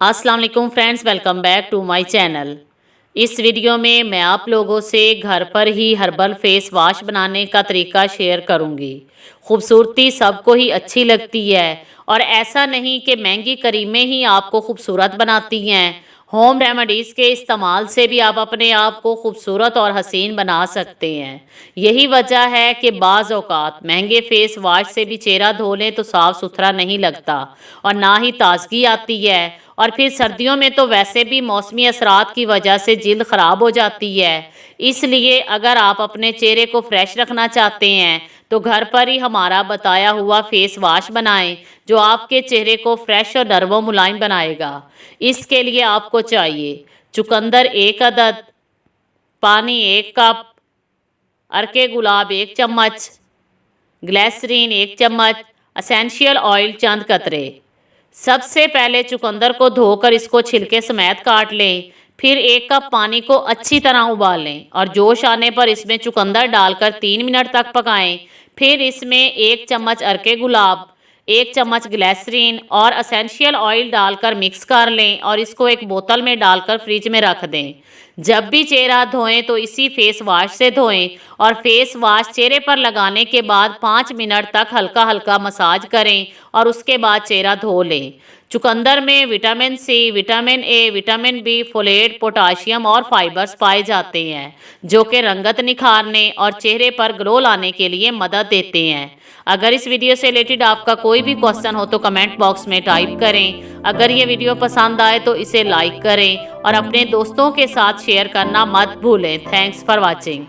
अस्सलाम वालेकुम friends, welcome back to my channel. इस वीडियो में मैं आप लोगों से घर पर ही हर्बल फेस वॉश बनाने का तरीका शेयर करूंगी। खूबसूरती सबको ही अच्छी लगती है और ऐसा नहीं कि महंगी क्रीमें ही आपको खूबसूरत बनाती हैं। होम रेमेडीज़ के इस्तेमाल से भी आप अपने आप को खूबसूरत और हसीन बना सकते हैं। यही वजह है कि बाज़ औक़ात महंगे फेस वॉश से भी चेहरा धो लें तो साफ़ सुथरा नहीं लगता और ना ही ताजगी आती है। और फिर सर्दियों में तो वैसे भी मौसमी असरात की वजह से जिल्द ख़राब हो जाती है। इसलिए अगर आप अपने चेहरे को फ्रेश रखना चाहते हैं तो घर पर ही हमारा बताया हुआ फेस वॉश बनाएं, जो आपके चेहरे को फ्रेश और नरम व मुलायम बनाएगा। इसके लिए आपको चाहिए चुकंदर 1 अदद, पानी 1 कप, अर्के गुलाब 1 चम्मच, ग्लिसरीन 1 चम्मच, एसेंशियल ऑयल चंद कतरे। सबसे पहले चुकंदर को धोकर इसको छिलके समेत काट लें। फिर 1 कप पानी को अच्छी तरह उबाल लें और जोश आने पर इसमें चुकंदर डालकर 3 मिनट तक पकाएं। फिर इसमें 1 चम्मच अर्के गुलाब, 1 चम्मच ग्लिसरीन और एसेंशियल ऑयल डालकर मिक्स कर लें और इसको एक बोतल में डालकर फ्रिज में रख दें। जब भी चेहरा धोएं तो इसी फेस वॉश से धोएं और फेस वॉश चेहरे पर लगाने के बाद 5 मिनट तक हल्का हल्का मसाज करें और उसके बाद चेहरा धो लें। चुकंदर में vitamin C, vitamin A, vitamin B, folate, potassium और फाइबर्स पाए जाते हैं, जो कि रंगत निखारने और चेहरे पर ग्लो लाने के लिए मदद देते हैं। अगर इस वीडियो से रिलेटेड आपका कोई भी क्वेश्चन हो तो कमेंट बॉक्स में टाइप करें। अगर ये वीडियो पसंद आए तो इसे लाइक करें और अपने दोस्तों के साथ शेयर करना मत भूलें। Thanks for watching.